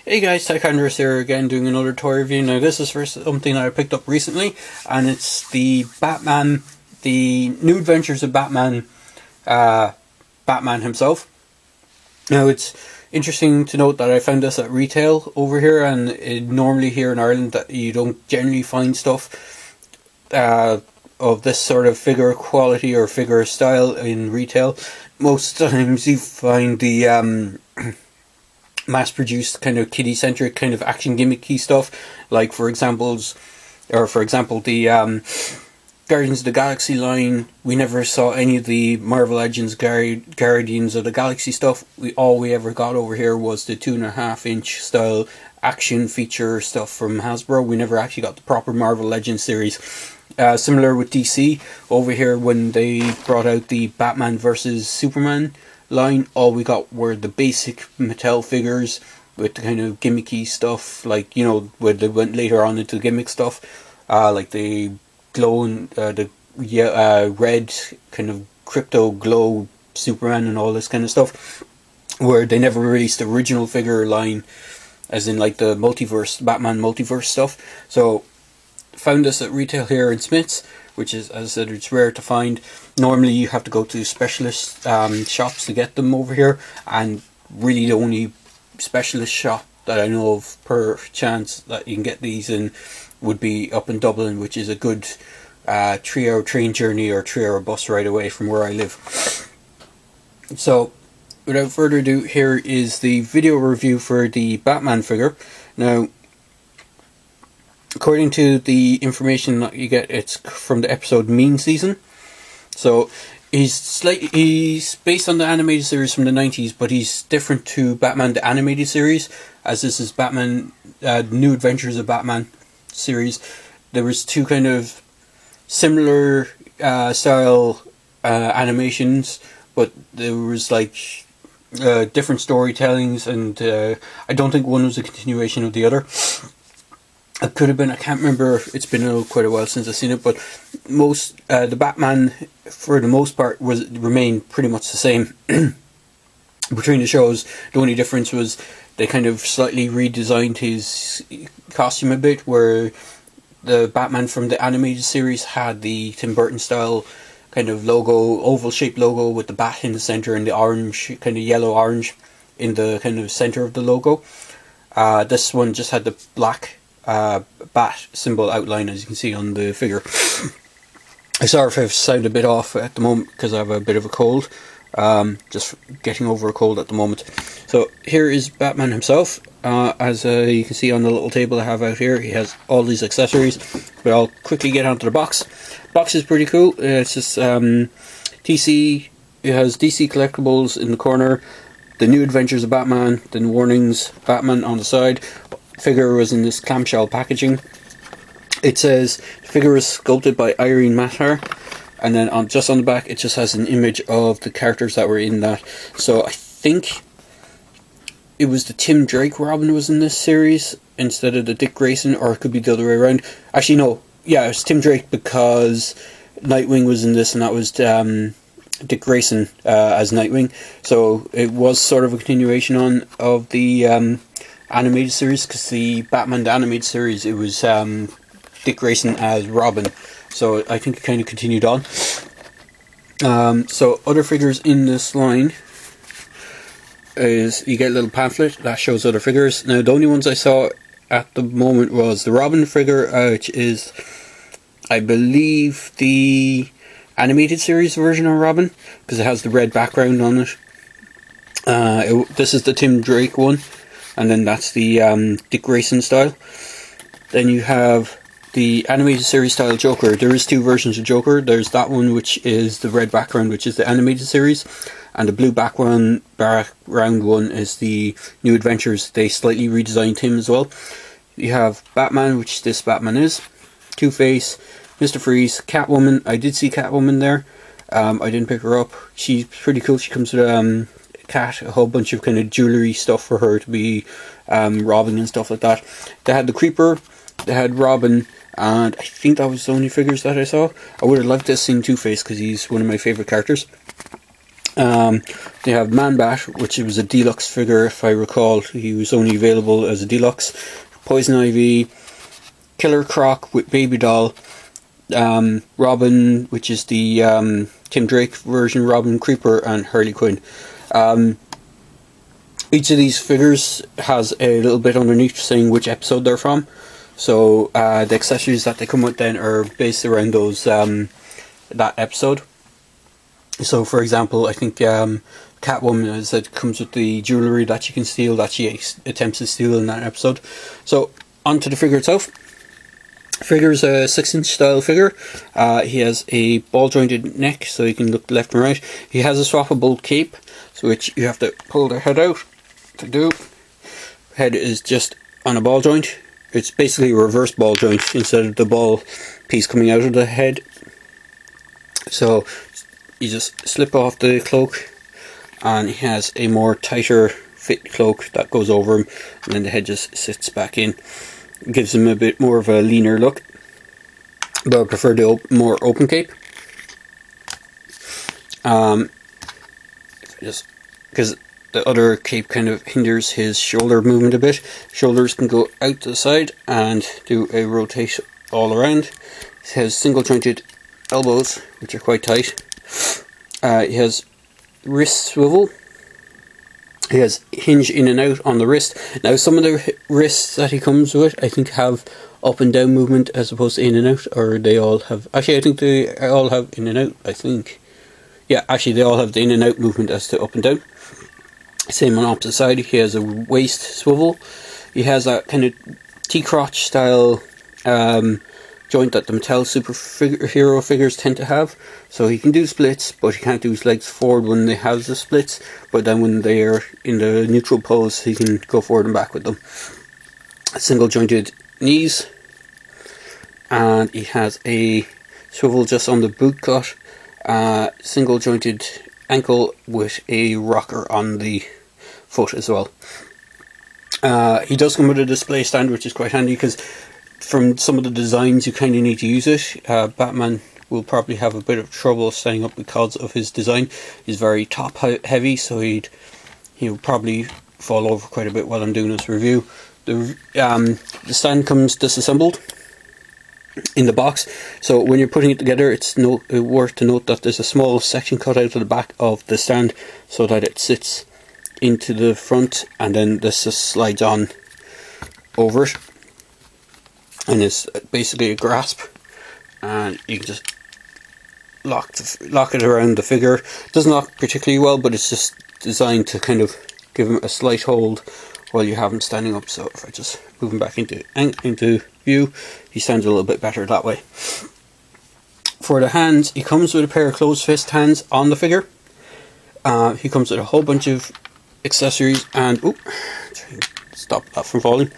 Hey guys, Tychondrous here again doing another toy review. Now this is for something that I picked up recently, and it's the Batman, the New Adventures of Batman, Batman himself. Now it's interesting to note that I found this at retail over here, and normally here in Ireland that you don't generally find stuff of this sort of figure quality or figure style in retail. Most times you find the mass-produced kind of kiddie-centric kind of action gimmicky stuff, like for example the Guardians of the Galaxy line. We never saw any of the Marvel Legends Guardians of the Galaxy stuff. All we ever got over here was the 2.5-inch style action feature stuff from Hasbro. We never actually got the proper Marvel Legends series. Similar with DC over here, when they brought out the Batman vs Superman line, all we got were the basic Mattel figures with the kind of gimmicky stuff, like, you know, where they went later on into gimmick stuff, like the glowing, the red kind of crypto glow Superman and all this kind of stuff, where they never released the original figure line, as in like the multiverse, Batman multiverse stuff. So found this at retail here in Smith's, which is, as I said, it's rare to find. Normally you have to go to specialist shops to get them over here, and really the only specialist shop that I know of per chance that you can get these in would be up in Dublin, which is a good 3-hour train journey or 3-hour bus ride away from where I live. So without further ado, here is the video review for the Batman figure. Now, according to the information that you get, it's from the episode Mean Season. So he's based on the animated series from the 90s, but he's different to Batman the animated series, as this is Batman New Adventures of Batman series. There was two kind of similar style animations, but there was like different storytellings, and I don't think one was a continuation of the other. It could have been, I can't remember, it's been quite a while since I've seen it, but the Batman, for the most part, remained pretty much the same between the shows. The only difference was they kind of slightly redesigned his costume a bit, where the Batman from the animated series had the Tim Burton style kind of logo, oval shaped logo with the bat in the center and the orange, kind of yellow orange in the kind of center of the logo. This one just had the black bat symbol outline, as you can see on the figure. I'm sorry if I sound a bit off at the moment because I have a bit of a cold. Just getting over a cold at the moment. So here is Batman himself. As you can see on the little table I have out here, he has all these accessories, but I'll quickly get onto the box. Box is pretty cool. It's just DC. It has DC collectibles in the corner, the New Adventures of Batman, then warnings, Batman on the side. Figure was in this clamshell packaging. It says the figure was sculpted by Irene Matar, and then just on the back it just has an image of the characters that were in that. So I think it was the Tim Drake Robin was in this series instead of the Dick Grayson, or it could be the other way around. Actually no, yeah, it was Tim Drake because Nightwing was in this, and that was Dick Grayson as Nightwing. So it was sort of a continuation of the animated series, because the Batman the animated series, it was Dick Grayson as Robin, so I think it kind of continued on. So other figures in this line is you get a little pamphlet that shows other figures. Now the only ones I saw at the moment was the Robin figure, which is, I believe, the animated series version of Robin, because it has the red background on it. This is the Tim Drake one, and then that's the Dick Grayson style. Then you have the animated series style Joker. There is two versions of Joker. There's that one, which is the red background, which is the animated series, and the blue background one is the New Adventures. They slightly redesigned him as well. You have Batman, which this Batman is, Two-Face, Mr. Freeze, Catwoman. I did see Catwoman there. I didn't pick her up. She's pretty cool. She comes with a whole bunch of kind of jewellery stuff for her to be robbing and stuff like that. They had the Creeper, they had Robin, and I think that was the only figures that I saw. I would have loved to have seen Two-Face because he's one of my favourite characters. They have Man Bat, which was a deluxe figure, if I recall. He was only available as a deluxe. Poison Ivy, Killer Croc with Baby Doll, Robin, which is the Tim Drake version, Robin, Creeper, and Harley Quinn. Each of these figures has a little bit underneath saying which episode they're from. So the accessories that they come with then are based around those that episode. So for example, I think Catwoman, as it comes with the jewellery that you can steal, that she attempts to steal in that episode. So onto the figure itself. Figure's a 6-inch style figure. He has a ball jointed neck, so you can look left and right. He has a swappable cape, so which you have to pull the head out to do. Head is just on a ball joint. It's basically a reverse ball joint instead of the ball piece coming out of the head. So you just slip off the cloak, and he has a more tighter fit cloak that goes over him, and then the head just sits back in. It gives him a bit more of a leaner look, but I prefer the more open cape. Just because the other cape kind of hinders his shoulder movement a bit. Shoulders can go out to the side and do a rotate all around. He has single jointed elbows, which are quite tight. He has wrist swivel. He has hinge in and out on the wrist. Now some of the wrists that he comes with, I think, have up and down movement as opposed to in and out, or they all have... Actually, I think they all have in and out, I think. Yeah, actually they all have the in and out movement as to up and down. Same on opposite side. He has a waist swivel. He has a kind of T-crotch style joint that the Mattel superhero figures tend to have. So he can do splits, but he can't do his legs forward when they have the splits. But then when they are in the neutral pose, he can go forward and back with them. Single jointed knees. And he has a swivel just on the boot cut. Single jointed ankle with a rocker on the foot as well. He does come with a display stand, which is quite handy because from some of the designs you kind of need to use it. Batman will probably have a bit of trouble standing up because of his design. He's very top heavy, so he'll probably fall over quite a bit while I'm doing this review. The stand comes disassembled in the box, so when you're putting it together, it's worth to note that there's a small section cut out of the back of the stand so that it sits into the front, and then this just slides on over it, and it's basically a grasp, and you can just lock it around the figure. It doesn't lock particularly well, but it's just designed to kind of give him a slight hold while you have him standing up. So if I just move him back into view, he stands a little bit better that way. For the hands, he comes with a pair of closed fist hands on the figure. He comes with a whole bunch of accessories, and stop that from falling.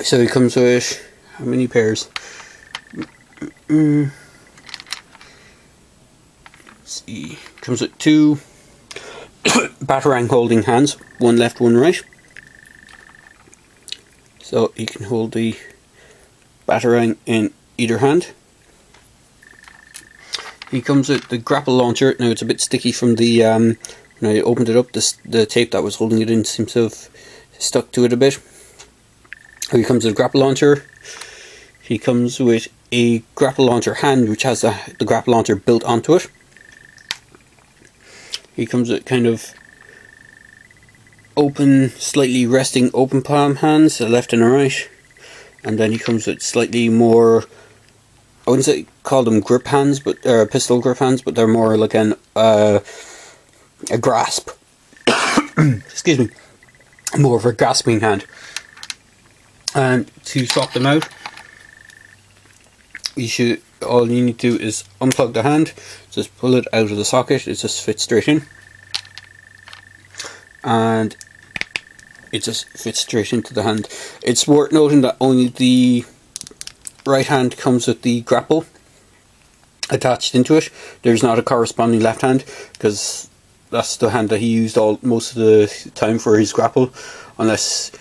So he comes with how many pairs? Let's see. Comes with 2 Batarang holding hands, one left, one right. So you can hold the Batarang in either hand. He comes with the Grapple Launcher. Now it's a bit sticky from the when I opened it up, the tape that was holding it in seems to have stuck to it a bit. He comes with a Grapple Launcher. He comes with a Grapple Launcher hand, which has the Grapple Launcher built onto it. He comes with kind of open, slightly resting open palm hands, a left and a right. And then he comes with slightly more, I wouldn't say call them grip hands, but pistol grip hands, but they're more like a grasp. Excuse me. More of a grasping hand. And to swap them out, all you need to do is unplug the hand, just pull it out of the socket, it just fits straight in. And it just fits straight into the hand. It's worth noting that only the right hand comes with the grapple attached into it. There's not a corresponding left hand, because that's the hand that he used most of the time for his grapple, unless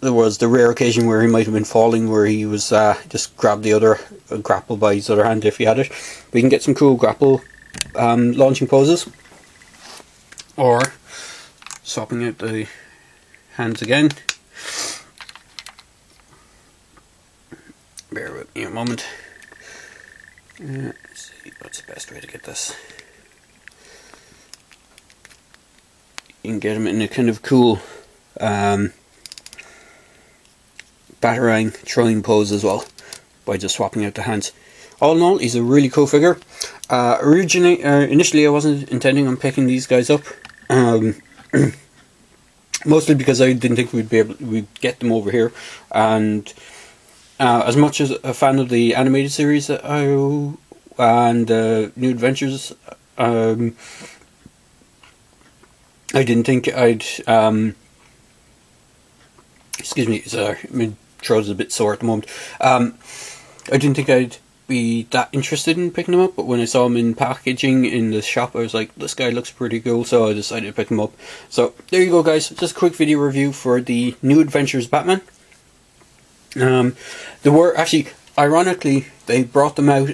there was the rare occasion where he might have been falling, where he was just grabbed the other grapple by his other hand if he had it. But you can get some cool grapple launching poses. or swapping out the hands again. Bear with me a moment. Let's see what's the best way to get this. You can get him in a kind of cool batarang throwing pose as well by just swapping out the hands. All in all, he's a really cool figure. Initially I wasn't intending on picking these guys up, mostly because I didn't think we'd get them over here, and as much as a fan of the animated series and New Adventures, I didn't think I'd excuse me, sorry, my throat's a bit sore at the moment. I didn't think I'd be that interested in picking them up, but when I saw him in packaging in the shop, I was like, this guy looks pretty cool, so I decided to pick him up. So there you go, guys, just a quick video review for the New Adventures Batman. There were actually, ironically, they brought them out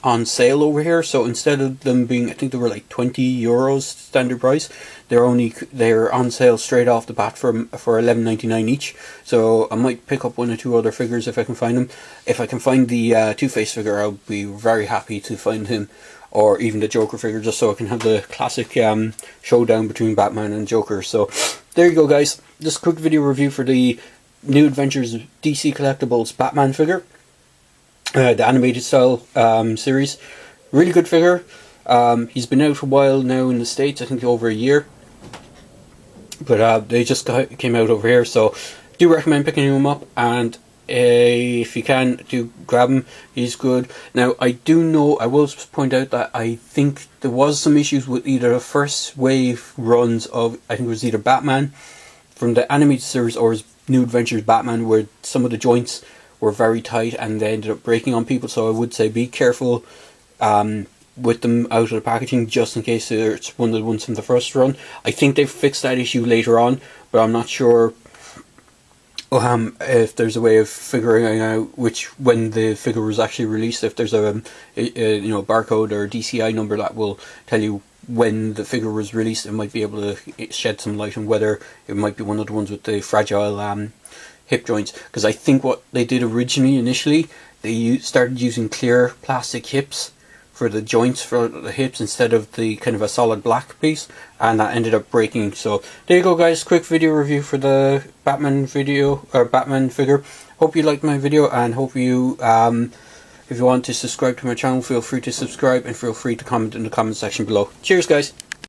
on sale over here, so instead of them being, I think they were like €20 standard price, they're on sale straight off the bat for $11.99 each. So I might pick up one or two other figures if I can find them. If I can find the Two-Face figure, I'll be very happy to find him, or even the Joker figure, just so I can have the classic showdown between Batman and Joker. So there you go, guys, just a quick video review for the New Adventures DC Collectibles Batman figure. The animated style series. Really good figure. He's been out for a while now in the States, I think over a year. But they just came out over here, so do recommend picking him up, and if you can, do grab him. He's good. Now, I will point out that I think there was some issues with either the first wave runs of, I think it was either Batman from the animated series or his New Adventures Batman, where some of the joints were very tight and they ended up breaking on people. So I would say be careful with them out of the packaging, just in case it's one of the ones from the first run. I think they've fixed that issue later on, but I'm not sure if there's a way of figuring out when the figure was actually released. If there's a barcode or DCI number that will tell you when the figure was released, it might be able to shed some light on whether it might be one of the ones with the fragile hip joints. Because I think what they did initially, they started using clear plastic hips for the joints for the hips instead of the kind of a solid black piece, and that ended up breaking. So there you go, guys, quick video review for the Batman figure. Hope you liked my video, and hope you if you want to subscribe to my channel, feel free to subscribe, and feel free to comment in the comment section below. Cheers, guys.